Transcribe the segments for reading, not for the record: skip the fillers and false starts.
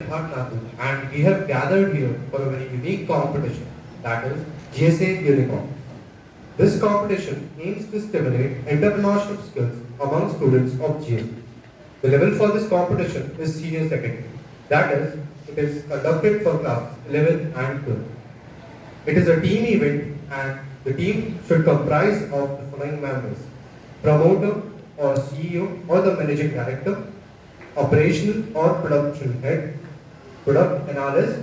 Bharatnath, and we have gathered here for a very unique competition, that is GSA Unicorn. This competition aims to stimulate entrepreneurship skills among students of GSA. The level for this competition is senior secondary. That is, it is conducted for class 11 and 12. It is a team event and the team should comprise of the following members: promoter or CEO or the managing director, operational or production head, product analyst,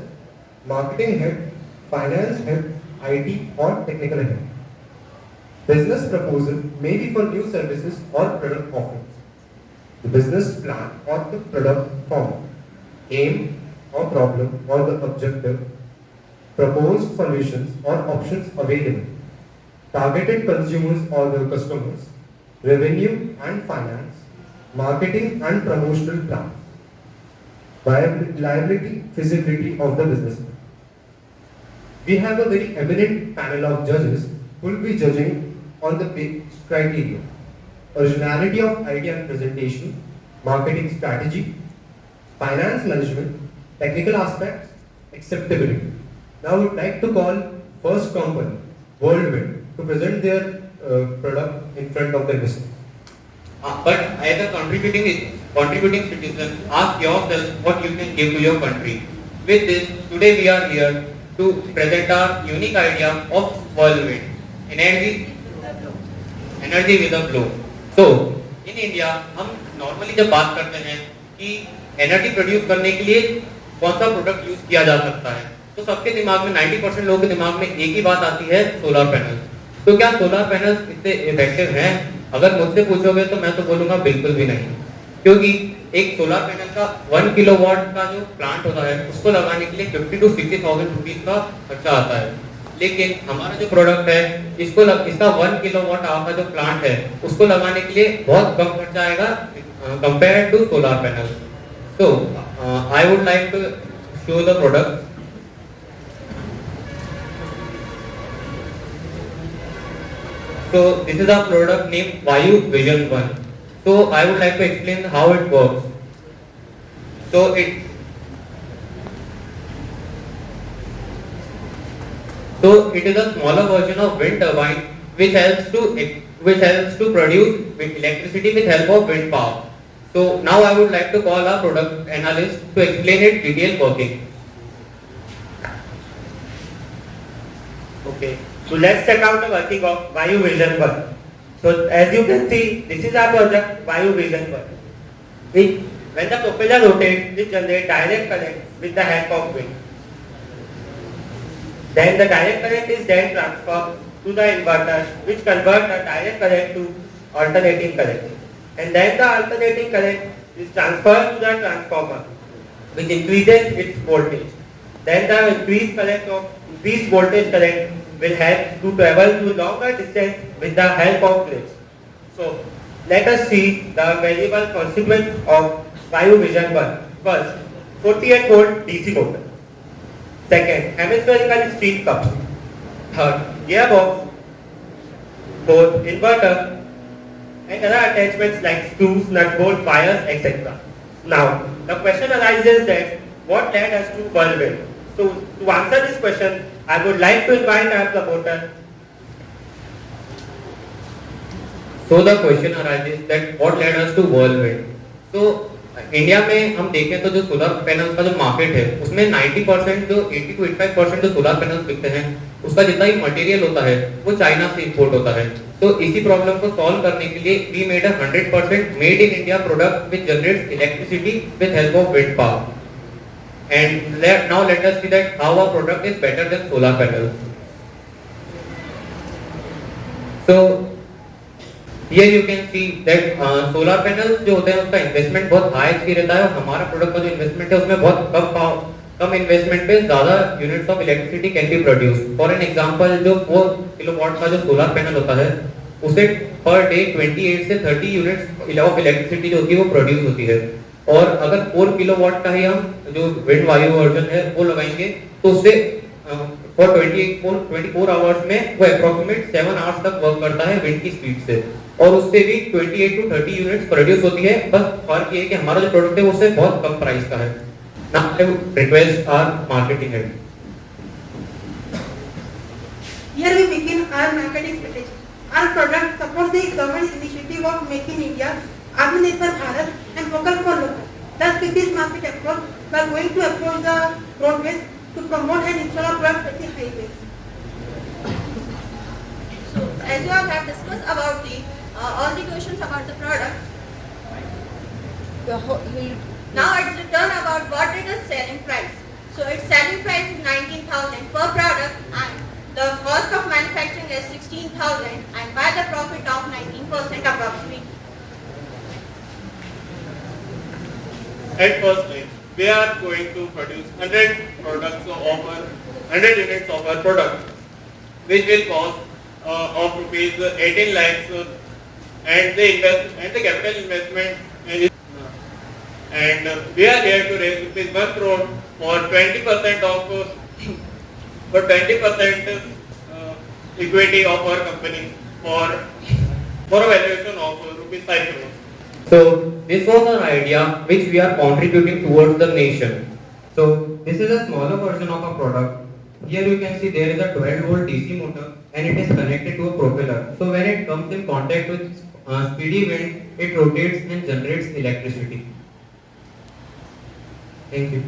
marketing head, finance head, IT or technical head. Business proposal may be for new services or product offerings. The business plan or the product format, aim or problem or the objective, proposed solutions or options available, targeted consumers or the customers, revenue and finance, marketing and promotional plan, viability, feasibility of the business plan. We have a very eminent panel of judges who will be judging on the criteria: originality of idea and presentation, marketing strategy, finance management, technical aspects, acceptability. Now I would like to call first company, Worldwind, to present their product in front of the listeners. But as a contributing citizen, ask yourself what you can give to your country. With this, today we are here to present our unique idea of Whirlwind, energy with a glow. So, in India, हम normally जब बात करते हैं कि energy produce करने के लिए कौन सा प्रोडक्ट यूज किया जा सकता है, तो सबके दिमाग में 90% लोगों के दिमाग में एक ही बात आती है, सोलर पैनल। तो क्या सोलर पैनल्स इतने इफेक्टिव हैं? अगर मुझसे पूछोगे तो मैं तो बोलूंगा बिल्कुल भी नहीं, क्योंकि एक सोलर पैनल का 1 किलोवाट का जो प्लांट होता है उसको लगाने के लिए 50 to 60,000 रुपीज का खर्चा आता है। लेकिन हमारा जो प्रोडक्ट है इसका 1 किलोवाट आवर का जो प्लांट है उसको लगाने के लिए बहुत कम खर्चा आएगा compare to solar panel. So I would like to show the product. So this is a product named Vayu Vision 1. So I would like to explain how it works. So it is a smaller version of wind turbine which helps to produce electricity with help of wind power. So now I would like to call our product analyst to explain its detailed working. Okay, so let's check out the working of Vayu Vision 1. So as you can see, this is our project Vayu Vision 1. When the propeller rotates, it generates direct current with the help of wind. Then the direct current is then transferred to the inverter, which converts the direct current to alternating current. And then the alternating current is transferred to the transformer, which increases its voltage. Then the increased voltage current will help to travel to longer distance with the help of grids. So let us see the variable constituents of Vayu Vision 1. First, 48 volt DC motor. Second, hemispherical steel cups. Third, gearbox. Fourth, inverter and other attachments like screws, nut bolt, wires, etc. Now, the question arises that what led us to Whirlwind? So, to answer this question, I would like to invite our promoter. So the question arises that what led us to Whirlwind? So India में हम देखें तो जो solar panel का जो market है उसमें 90% जो 80 to 85% जो सोलर पैनल्स बिकते हैं उसका जितना भी मटेरियल होता है वो चाइना से इंपोर्ट होता है। तो इसी प्रॉब्लम को सॉल्व करने के लिए we made a 100% made in India product which generates electricity with help of wind power. And now let us see that how our product is better than solar panels. So Here you can see that solar panels जो होते हैं उसका investment बहुत high HP रहता है और हमारा product का जो इन्वेस्टमेंट है उसमें बहुत कम इन्वेस्टमेंट पे ज़्यादा units of electricity can be produce. For an example, जो 4 किलोवाट का जो सोलर पैनल होता है उसे पर डे 28 से 30 यूनिट्स ऑफ इलेक्ट्रिसिटी जो होती है वो प्रोड्यूस होती है। और अगर 4 किलोवाट का ही हम जो विंड वायु वर्जन है वो लगाएंगे तो उससे फॉर 24 आवर्स में वो अप्रोक्सीमेट 7 आवर्स तक वर्क करता है विंड की स्पीड से, और उससे भी 28 to 30 यूनिट्स प्रोड्यूस होती है। बस फर्क ये है कि हमारा जो प्रोडक्ट है वो उससे बहुत कम प्राइस का है। Now I would request our marketing head. Here we begin our marketing strategy. Our product supports the government initiative of Make in India, Atmanirbhar Bharat and Vocal for Local. Thus, with this market approach, we are going to approach the roadways to promote and install our products at the highways. So, as you all have discussed about the all the questions about the product, now it's written about what is the selling price. So, its selling price is 19,000 per product, and the cost of manufacturing is 16,000, and by the profit of 19% approximately. At first stage, we are going to produce 100 products of our 100 units of our product, which will cost of rupees 18 lakhs, and the capital investment is, and we are here to raise rupees 1 crore for 20% of for 20% equity of our company for a valuation of rupees 5 crores. So this was our idea which we are contributing towards the nation. So this is a smaller version of our product. Here you can see there is a 12 volt DC motor and it is connected to a propeller. So when it comes in contact with speedy wind, it rotates and generates electricity. Thank you.